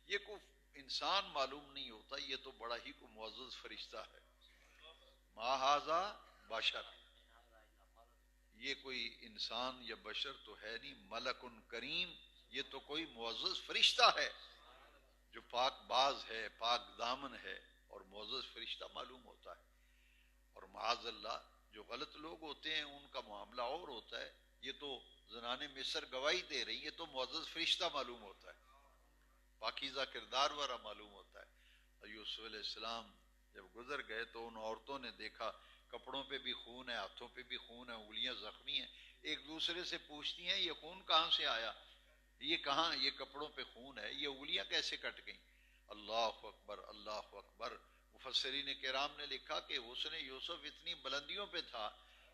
A: یہ کوئی انسان معلوم نہیں ہوتا، یہ تو بڑا ہی کو معزز فرشتہ ہے۔ ما ھذا بشر، یہ کوئی انسان یا بشر تو ہے نہیں، ملک کریم، یہ تو کوئی معزز فرشتہ ہے جو پاک باز ہے، پاک دامن ہے، اور معزز فرشتہ معلوم ہوتا ہے۔ اور معاذ اللہ جو غلط لوگ ہوتے ہیں ان کا معاملہ اور ہوتا ہے، یہ تو زنان مصر گواہی دے رہی، یہ تو معزز فرشتہ معلوم ہوتا ہے، پاکیزہ کردار والا معلوم ہوتا ہے۔ اور یوسف علیہ السلام جب گزر گئے تو ان عورتوں نے دیکھا کپڑوں پہ بھی خون ہے، ہاتھوں پہ بھی خون ہے، انگلیاں زخمی ہیں، ایک دوسرے سے پوچھتی ہیں یہ خون کہاں سے آیا، یہ کہاں، یہ کپڑوں پہ خون ہے، یہ انگلیاں کیسے کٹ گئیں؟ اللہ اکبر، اللہ اکبر۔ مفسرین کرام نے لکھا کہ حسن یوسف اتنی بلندیوں پہ تھا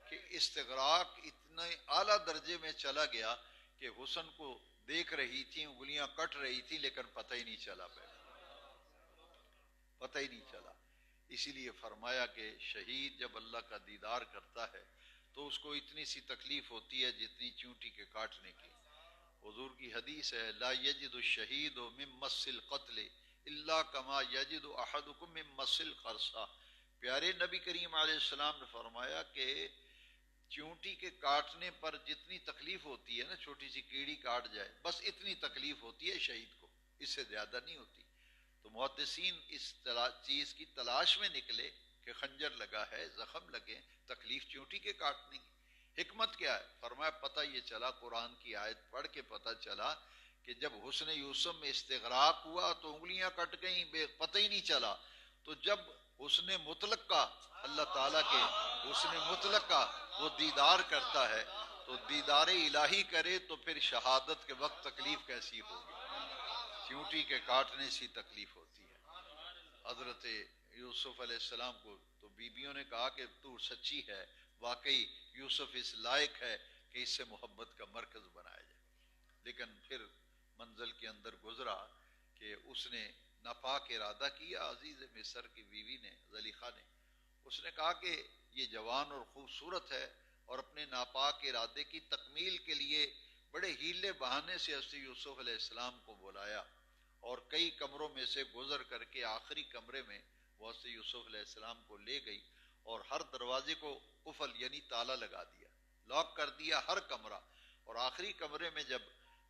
A: کہ استغراق اتنے اعلیٰ درجے میں چلا گیا کہ حسن کو دیکھ رہی تھی، انگلیاں کٹ رہی تھی، لیکن پتہ ہی نہیں چلا، پتہ ہی نہیں چلا۔ اسی لیے فرمایا کہ شہید جب اللہ کا دیدار کرتا ہے تو اس کو اتنی سی تکلیف ہوتی ہے جتنی چونٹی کے کاٹنے کی۔ حضور کی حدیث ہے لا یجد الشہید من مس القتل الا کما یجد احدکم من مس القرصہ۔ پیارے نبی کریم علیہ السلام نے فرمایا کہ چونٹی کے کاٹنے پر جتنی تکلیف ہوتی ہے نا، چھوٹی سی کیڑی کاٹ جائے بس اتنی تکلیف ہوتی ہے شہید کو، اس سے زیادہ نہیں ہوتی۔ تو محدثین اس چیز کی تلاش میں نکلے کہ خنجر لگا ہے، زخم لگے، تکلیف چونٹی کے کاٹنے کی حکمت کیا ہے؟ فرمایا پتہ یہ چلا، قرآن کی آیت پڑھ کے پتہ چلا کہ جب حسن یوسف میں استغراق ہوا تو انگلیاں کٹ گئیں، پتہ ہی نہیں چلا۔ تو جب حسن مطلق کا، اللہ تعالیٰ کے حسن مطلق کا وہ دیدار کرتا ہے تو دیدار الہی کرے تو پھر شہادت کے وقت تکلیف کیسی ہوگی، چونٹی کے کاٹنے سی تکلیف ہوتی ہے۔ حضرت یوسف علیہ السلام کو تو بیویوں نے کہا کہ تو سچی ہے، واقعی یوسف اس لائق ہے کہ اس سے محبت کا مرکز بنایا جائے۔ لیکن پھر منزل کے اندر گزرا کہ اس نے ناپاک ارادہ کیا، عزیز مصر کی بیوی نے، زلیخا نے، اس نے کہا کہ یہ جوان اور خوبصورت ہے، اور اپنے ناپاک ارادے کی تکمیل کے لیے بڑے ہیلے بہانے سے حضرت یوسف علیہ السلام کو بلایا، اور کئی کمروں میں سے گزر کر کے آخری کمرے میں وہ حضرت یوسف علیہ السلام کو لے گئی، اور ہر دروازے کو قفل یعنی تالا لگا دیا، لاک کر دیا ہر کمرہ۔ اور آخری کمرے میں جب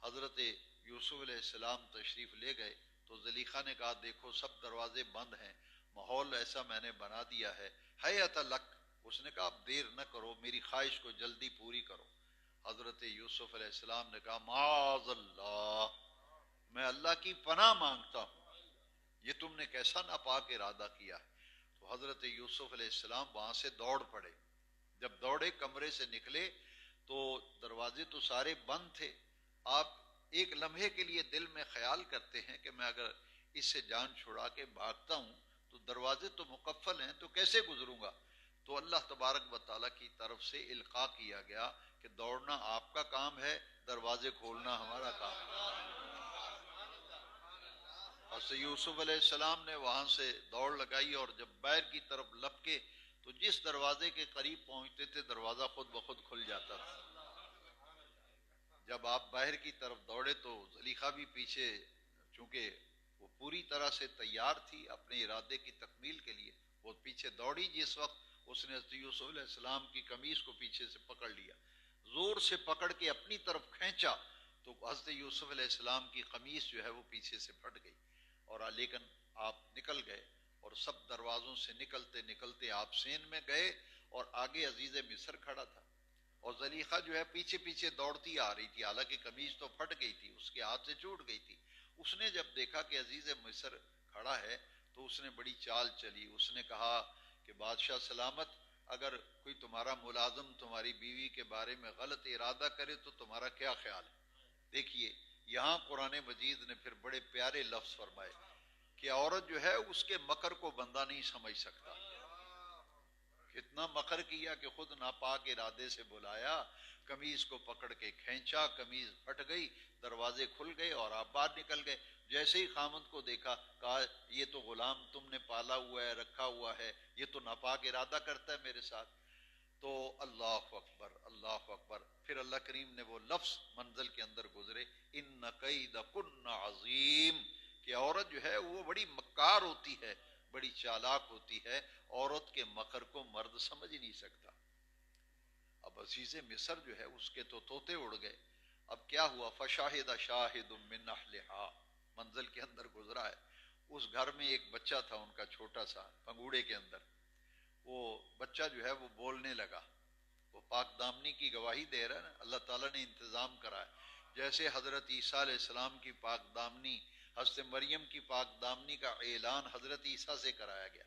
A: حضرت یوسف علیہ السلام تشریف لے گئے تو زلیخا نے کہا دیکھو سب دروازے بند ہیں، ماحول ایسا میں نے بنا دیا ہے، حیات لک۔ اس نے کہا اب دیر نہ کرو، میری خواہش کو جلدی پوری کرو۔ حضرت یوسف علیہ السلام نے کہا معاذ اللہ، میں اللہ کی پناہ مانگتا ہوں، یہ تم نے کیسا ناپاک ارادہ کیا ہے۔ تو حضرت یوسف علیہ السلام وہاں سے دوڑ پڑے، جب دوڑے کمرے سے نکلے تو دروازے تو سارے بند تھے۔ آپ ایک لمحے کے لیے دل میں خیال کرتے ہیں کہ میں اگر اس سے جان چھڑا کے بھاگتا ہوں تو دروازے تو مقفل ہیں تو کیسے گزروں گا؟ تو اللہ تبارک و تعالیٰ کی طرف سے القاء کیا گیا کہ دوڑنا آپ کا کام ہے، دروازے کھولنا ہمارا کام ہے۔ حضرت یوسف علیہ السلام نے وہاں سے دوڑ لگائی، اور جب باہر کی طرف لپکے تو جس دروازے کے قریب پہنچتے تھے دروازہ خود بخود کھل جاتا تھا۔ جب آپ باہر کی طرف دوڑے تو زلیخا بھی پیچھے، چونکہ وہ پوری طرح سے تیار تھی اپنے ارادے کی تکمیل کے لیے. وہ پیچھے دوڑی. جس وقت اس نے حضرت یوسف علیہ السلام کی قمیص کو پیچھے سے پکڑ لیا, زور سے پکڑ کے اپنی طرف کھینچا, تو حضرت یوسف علیہ السلام کی قمیص جو ہے وہ پیچھے سے پھٹ گئی. اور لیکن آپ نکل گئے, اور سب دروازوں سے نکلتے نکلتے آپ سین میں گئے, اور آگے عزیز مصر کھڑا تھا, اور زلیخا جو ہے پیچھے پیچھے دوڑتی آ رہی تھی, حالانکہ قمیص تو پھٹ گئی تھی, اس کے ہاتھ سے چھوٹ گئی تھی. اس نے جب دیکھا کہ عزیز مصر کھڑا ہے تو اس نے بڑی چال چلی. اس نے کہا کہ بادشاہ سلامت, اگر کوئی تمہارا ملازم تمہاری بیوی کے بارے میں غلط ارادہ کرے تو تمہارا کیا خیال ہے؟ دیکھیے یہاں قرآن مجید نے پھر بڑے پیارے لفظ فرمائے کہ عورت جو ہے اس کے مکر کو بندہ نہیں سمجھ سکتا. کتنا مکر کیا کہ خود ناپاک ارادے سے بلایا, قمیض کو پکڑ کے کھینچا, قمیض پھٹ گئی, دروازے کھل گئے اور آپ باہر نکل گئے. جیسے ہی خامند کو دیکھا, کہا یہ تو غلام تم نے پالا ہوا ہے, رکھا ہوا ہے, یہ تو ناپاک ارادہ کرتا ہے میرے ساتھ. تو اللہ اکبر اللہ اکبر. پھر اللہ کریم نے وہ لفظ منزل کے اندر گزرے, ان کیدکن عظیم, کہ عورت جو ہے وہ بڑی مکار ہوتی ہے, بڑی چالاک ہوتی ہے, عورت کے مکر کو مرد سمجھ نہیں سکتا. اب عزیز مصر جو ہے اس کے تو طوطے اڑ گئے. اب کیا ہوا؟ فشاہد شاہد من اہلہا, منزل کے اندر گزرا ہے. اس گھر میں ایک بچہ تھا ان کا چھوٹا سا, پنگوڑے کے اندر. وہ بچہ جو ہے وہ بولنے لگا, وہ پاک دامنی کی گواہی دے رہا ہے نا. اللہ تعالیٰ نے انتظام کرا ہے, جیسے حضرت عیسیٰ علیہ السلام کی پاک دامنی, حضرت مریم کی پاک دامنی کا اعلان حضرت عیسیٰ سے کرایا گیا.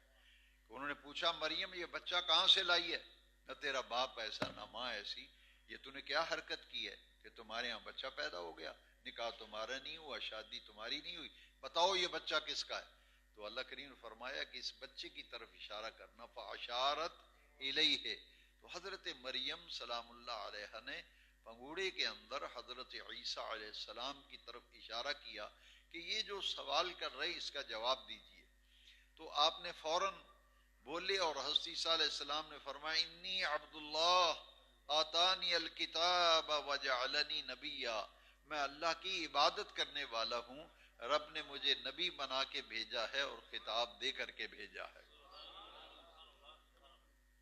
A: انہوں نے پوچھا, مریم یہ بچہ کہاں سے لائی ہے؟ نہ تیرا باپ ایسا نہ ماں ایسی, یہ تو نے کیا حرکت کی ہے کہ تمہارے ہاں بچہ پیدا ہو گیا؟ نکاح تمہارا نہیں ہوا, شادی تمہاری نہیں ہوئی, بتاؤ یہ بچہ کس کا ہے؟ تو اللہ کریم نے فرمایا کہ اس بچے کی طرف اشارہ کرنا, فاشارت الیہ. تو حضرت مریم سلام اللہ علیہ نے پنگوڑے کے اندر حضرت عیسیٰ علیہ السلام کی طرف اشارہ کیا کہ یہ جو سوال کر رہے اس کا جواب دیجئے. تو آپ نے فوراً بولے, اور حضرت عیسیٰ علیہ السلام نے فرمایا, انی عبداللہ آتانی الکتاب وجعلنی نبیا, میں اللہ کی عبادت کرنے والا ہوں, رب نے مجھے نبی بنا کے بھیجا ہے اور خطاب دے کر کے بھیجا ہے.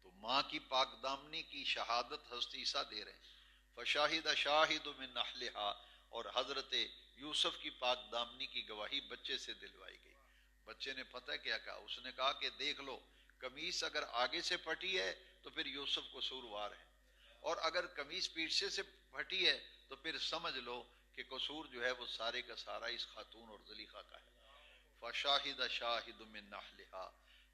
A: تو ماں کی پاک دامنی کی شہادت حضرت عیسیٰ دے رہے ہیں. فشاہد شاہد من اہلہا, اور حضرت یوسف کی پاک دامنی کی گواہی بچے سے دلوائی گئی. بچے نے پتہ کیا کہا؟ اس نے کہا کہ دیکھ لو, قمیص اگر آگے سے پھٹی ہے تو پھر یوسف قصوروار ہے, اور اگر قمیص پیچھے سے پھٹی ہے تو پھر سمجھ لو کہ قصور جو ہے وہ سارے کا سارا اس خاتون اور زلیخا کا ہے. فشاہد شاہد من اہلہا,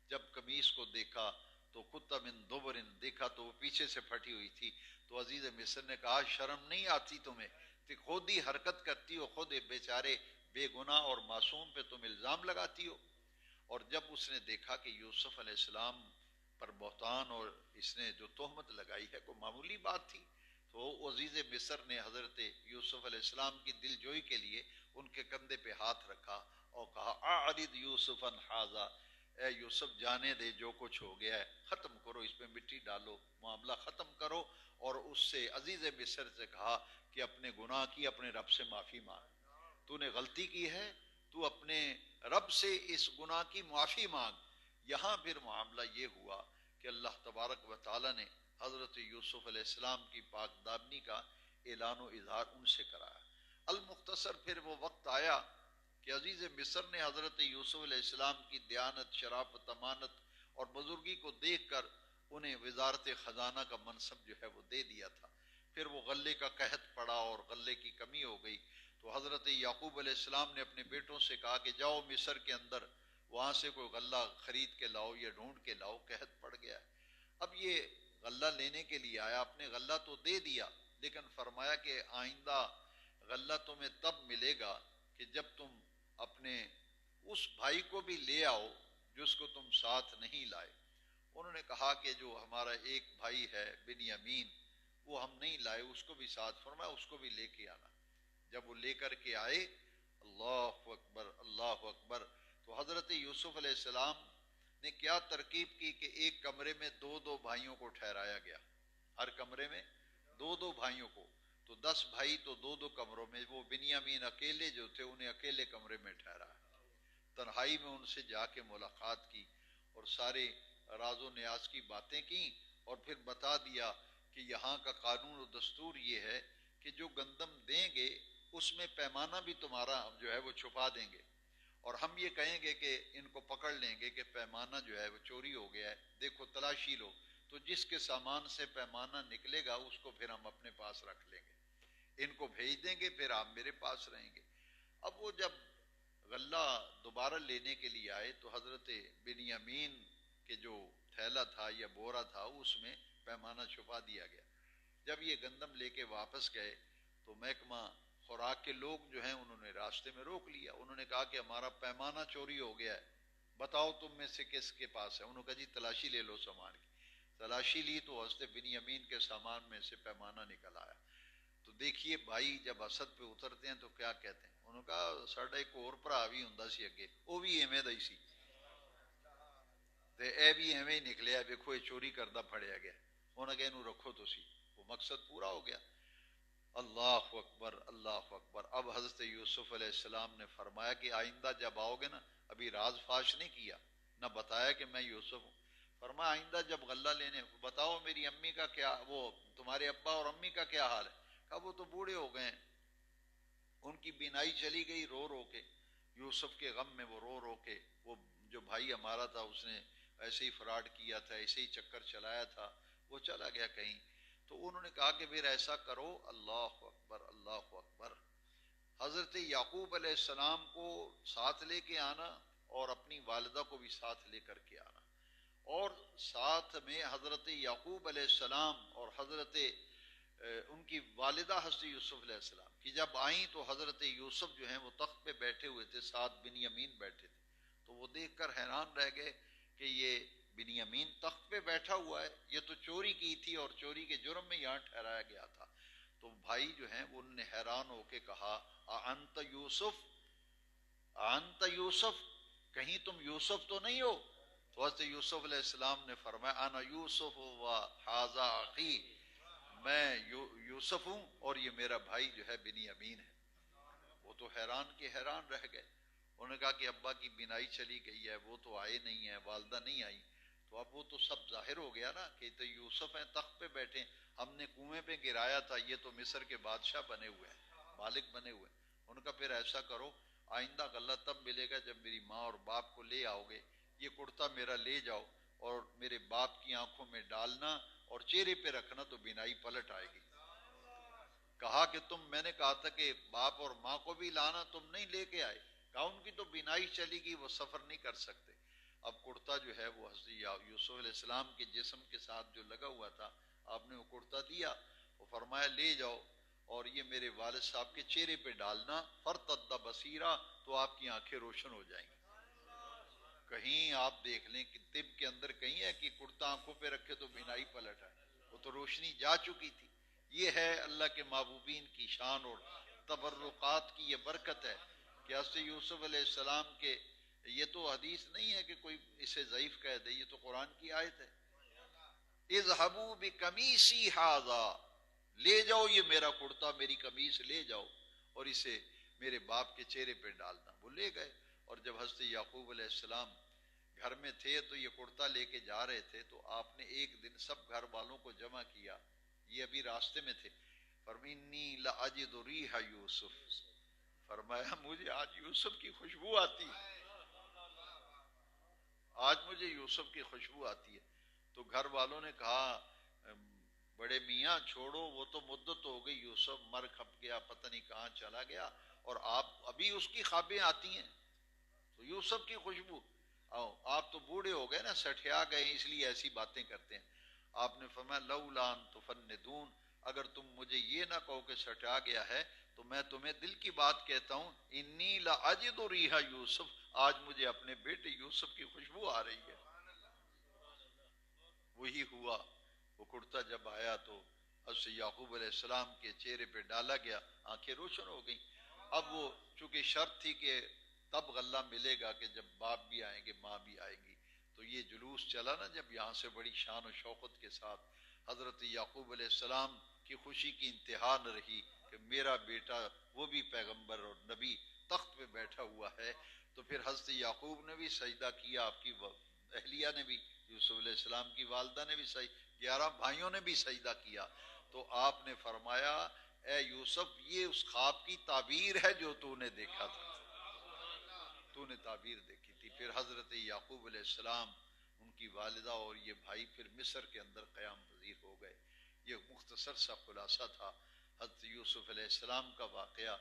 A: جب قمیص کو دیکھا تو قط من دبر, دیکھا تو وہ پیچھے سے پھٹی ہوئی تھی. تو عزیز مصر نے کہا, شرم نہیں آتی تمہیں کہ خود ہی حرکت کرتی ہو, خود بیچارے بے گناہ اور معصوم پہ تم الزام لگاتی ہو. اور جب اس نے دیکھا کہ یوسف علیہ السلام پر بہتان اور اس نے جو تہمت لگائی ہے کوئی معمولی بات تھی, تو عزیز مصر نے حضرت یوسف علیہ السلام کی دل جوئی کے لیے ان کے کندھے پہ ہاتھ رکھا اور کہا, اعرض یوسف عن ھذا, اے یوسف جانے دے جو کچھ ہو گیا ہے, ختم کرو, اس پہ مٹی ڈالو, معاملہ ختم کرو. اور اس سے عزیز مصر سے کہا کہ اپنے گناہ کی اپنے رب سے معافی مانگ, تو نے غلطی کی ہے, تو اپنے رب سے اس گناہ کی معافی مانگ. یہاں پھر معاملہ یہ ہوا کہ اللہ تبارک و تعالی نے حضرت یوسف علیہ السلام کی پاک دامنی کا اعلان و اظہار ان سے کرایا. المختصر پھر وہ وقت آیا کہ عزیز مصر نے حضرت یوسف علیہ السلام کی دیانت, شرافت, امانت اور بزرگی کو دیکھ کر انہیں وزارت خزانہ کا منصب جو ہے وہ دے دیا تھا. پھر وہ غلے کا قحط پڑا اور غلے کی کمی ہو گئی, تو حضرت یعقوب علیہ السلام نے اپنے بیٹوں سے کہا کہ جاؤ مصر کے اندر, وہاں سے کوئی غلہ خرید کے لاؤ یا ڈھونڈ کے لاؤ, قحط پڑ گیا ہے. اب یہ غلہ لینے کے لیے آیا, اپنے غلہ تو دے دیا, لیکن فرمایا کہ آئندہ غلہ تمہیں تب ملے گا کہ جب تم اپنے اس بھائی کو بھی لے آؤ جس کو تم ساتھ نہیں لائے. انہوں نے کہا کہ جو ہمارا ایک بھائی ہے بنیامین, وہ ہم نہیں لائے, اس کو بھی ساتھ. فرمایا اس کو بھی لے کے آنا. جب وہ لے کر کے آئے, اللہ اکبر اللہ اکبر, تو حضرت یوسف علیہ السلام نے کیا ترکیب کی کہ ایک کمرے میں دو دو بھائیوں کو ٹھہرایا گیا, ہر کمرے میں دو دو بھائیوں کو. تو 10 بھائی تو دو دو کمروں میں, وہ بنیامین اکیلے جو تھے انہیں اکیلے کمرے میں ٹھہرایا. تنہائی میں ان سے جا کے ملاقات کی اور سارے راز و نیاز کی باتیں کی، اور پھر بتا دیا کہ یہاں کا قانون و دستور یہ ہے کہ جو گندم دیں گے اس میں پیمانہ بھی تمہارا جو ہے وہ چھپا دیں گے، اور ہم یہ کہیں گے کہ ان کو پکڑ لیں گے کہ پیمانہ جو ہے وہ چوری ہو گیا ہے، دیکھو تلاشی لو، تو جس کے سامان سے پیمانہ نکلے گا اس کو پھر ہم اپنے پاس رکھ لیں گے، ان کو بھیج دیں گے، پھر آپ میرے پاس رہیں گے۔ اب وہ جب غلہ دوبارہ لینے کے لیے آئے تو حضرت بنیامین کے جو تھیلا تھا یا بورا تھا اس میں پیمانہ چھپا دیا گیا۔ جب یہ گندم لے کے واپس گئے تو محکمہ خوراک کے لوگ جو ہیں انہوں نے راستے میں روک لیا، انہوں نے کہا کہ ہمارا پیمانہ چوری ہو گیا ہے، بتاؤ تم میں سے کس کے پاس ہے؟ انہوں نے کہا جی تلاشی لے لو سامان کی۔ تلاشی لی تو حضرت بنیامین کے سامان میں سے پیمانہ نکل آیا۔ تو دیکھیے بھائی جب اسد پہ اترتے ہیں تو کیا کہتے ہیں، انہوں نے کہا ساڈا ایک اور بھرا بھی ہوندا سی اگے، وہ بھی ایویں دا ہی سی تے اے بھی ایویں ہی نکلیا، ویکھو یہ چوری کردہ پھڑیا گیا۔ انہوں نے کہا انہوں رکھو تو سی، وہ مقصد پورا ہو گیا۔ اللہ اکبر اللہ اکبر۔ اب حضرت یوسف علیہ السلام نے فرمایا کہ آئندہ جب آؤ گے نا، ابھی راز فاش نہیں کیا، نہ بتایا کہ میں یوسف ہوں، فرمایا آئندہ جب غلہ لینے بتاؤ میری امی کا کیا، وہ تمہارے ابا اور امی کا کیا حال ہے؟ کہا وہ تو بوڑھے ہو گئے ہیں، ان کی بینائی چلی گئی رو رو کے، یوسف کے غم میں وہ رو رو کے، وہ جو بھائی ہمارا تھا اس نے ایسے ہی فراڈ کیا تھا، ایسے ہی چکر چلایا تھا، وہ چلا گیا کہیں۔ تو انہوں نے کہا کہ پھر ایسا کرو، اللہ اکبر اللہ اکبر، حضرت یعقوب علیہ السلام کو ساتھ لے کے آنا اور اپنی والدہ کو بھی ساتھ لے کر کے آنا، اور ساتھ میں حضرت یعقوب علیہ السلام اور حضرت ان کی والدہ حضرت یوسف علیہ السلام کی جب آئیں تو حضرت یوسف جو ہیں وہ تخت پہ بیٹھے ہوئے تھے، ساتھ بنیامین بیٹھے تھے، تو وہ دیکھ کر حیران رہ گئے کہ یہ بنیامین تخت پہ بیٹھا ہوا ہے، یہ تو چوری کی تھی اور چوری کے جرم میں یہاں ٹھہرایا گیا تھا۔ تو بھائی جو ہیں وہ انہوں نے حیران ہو کے کہا انت یوسف، انت یوسف، کہیں تم یوسف تو نہیں ہو؟ تو حضرت یوسف علیہ السلام نے فرمایا انا یوسف و ھذا اخی، میں یوسف ہوں اور یہ میرا بھائی جو ہے بنیامین ہے۔ وہ تو حیران کے حیران رہ گئے، انہوں نے کہا کہ ابا کی بینائی چلی گئی ہے، وہ تو آئے نہیں ہیں، والدہ نہیں آئی، تو اب وہ تو سب ظاہر ہو گیا نا کہ تو یوسف ہیں تخت پہ بیٹھے، ہم نے کنویں پہ گرایا تھا، یہ تو مصر کے بادشاہ بنے ہوئے ہیں، مالک بنے ہوئے ہیں۔ ان کا پھر ایسا کرو آئندہ غلہ تب ملے گا جب میری ماں اور باپ کو لے آؤ گے، یہ کرتا میرا لے جاؤ اور میرے باپ کی آنکھوں میں ڈالنا اور چہرے پہ رکھنا تو بینائی پلٹ آئے گی۔ کہا کہ میں نے کہا تھا کہ باپ اور ماں کو بھی لانا، تم نہیں لے کے آئے، کہا ان کی تو بینائی چلی گئی، وہ سفر نہیں کر سکتے۔ اب کرتا جو ہے وہ حضرت یوسف علیہ السلام کے جسم کے ساتھ جو لگا ہوا تھا، آپ نے وہ کرتا دیا، وہ فرمایا لے جاؤ اور یہ میرے والد صاحب کے چہرے پہ ڈالنا، فرتد بصیرہ، تو آپ کی آنکھیں روشن ہو جائیں گی۔ کہیں آپ دیکھ لیں کہ طب کے اندر کہیں ہے کہ کرتا آنکھوں پہ رکھے تو بینائی پلٹ آئے، وہ تو روشنی جا چکی تھی۔ یہ ہے اللہ کے محبوبین کی شان اور تبرکات کی یہ برکت ہے کہ حضرت یوسف علیہ السلام کے، یہ تو حدیث نہیں ہے کہ کوئی اسے ضعیف کہہ دے، یہ تو قرآن کی آیت ہے، اذهبوا بقمیصی ھذا، لے جاؤ یہ میرا کرتا، میری قمیص لے جاؤ اور اسے میرے باپ کے چہرے پہ ڈالنا۔ وہ لے گئے، اور جب حضرت یعقوب علیہ السلام گھر میں تھے تو یہ کرتا لے کے جا رہے تھے، تو آپ نے ایک دن سب گھر والوں کو جمع کیا، یہ ابھی راستے میں تھے، فرمایا انی لاجد ریح یوسف، فرمایا مجھے آج یوسف کی خوشبو آتی ہے، آج مجھے یوسف کی خوشبو آتی ہے۔ تو گھر والوں نے کہا بڑے میاں چھوڑو، وہ تو مدت ہو گئی، یوسف مر کھپ گیا، پتہ نہیں کہاں چلا گیا، اور آپ ابھی اس کی خوابیں آتی ہیں، تو یوسف کی خوشبو، آپ تو بوڑھے ہو گئے نا، سٹھیا گئے اس لیے ایسی باتیں کرتے ہیں۔ آپ نے فرمایا لولا ان تفندون، اگر تم مجھے یہ نہ کہو کہ سٹا گیا ہے تو میں تمہیں دل کی بات کہتا ہوں، انی لاجد ریح یوسف، آج مجھے اپنے بیٹے یوسف کی خوشبو آ رہی ہے۔ وہی ہوا، وہ کرتا جب آیا تو حضرت یعقوب علیہ السلام کے چہرے پہ ڈالا گیا، آنکھیں روشن ہو گئیں۔ اب وہ چونکہ شرط تھی کہ تب غلہ ملے گا کہ جب باپ بھی آئیں گے ماں بھی آئیں گی، تو یہ جلوس چلا نا جب یہاں سے بڑی شان و شوقت کے ساتھ، حضرت یعقوب علیہ السلام کی خوشی کی انتہا نہ رہی کہ میرا بیٹا وہ بھی پیغمبر اور نبی تخت پہ بیٹھا ہوا ہے، تو پھر حضرت یعقوب نے بھی سجدہ کیا، آپ کی اہلیہ نے بھی، یوسف علیہ السلام کی والدہ نے بھی 11 بھائیوں نے بھی سجدہ کیا. تو آپ نے فرمایا اے یوسف یہ اس خواب کی تعبیر ہے جو تو نے دیکھا تھا، تو نے تعبیر دیکھی تھی. پھر حضرت یعقوب علیہ السلام، ان کی والدہ اور یہ بھائی پھر مصر کے اندر قیام پذیر ہو گئے. یہ مختصر سا خلاصہ تھا حضرت یوسف علیہ السلام کا واقعہ.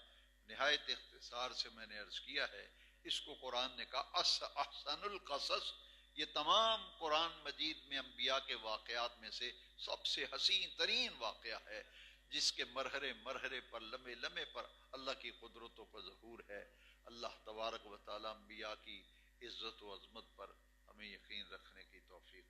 A: نہایت اختصار سے میں نے عرض کیا ہے. اس کو قرآن نے کہا احسن القصص. یہ تمام قرآن مجید میں انبیاء کے واقعات میں سے سب سے حسین ترین واقعہ ہے، جس کے مرحلے مرحلے پر لمحے لمحے پر اللہ کی قدرتوں کا ظہور ہے. اللہ تبارک و تعالی انبیاء کی عزت و عظمت پر ہمیں یقین رکھنے کی توفیق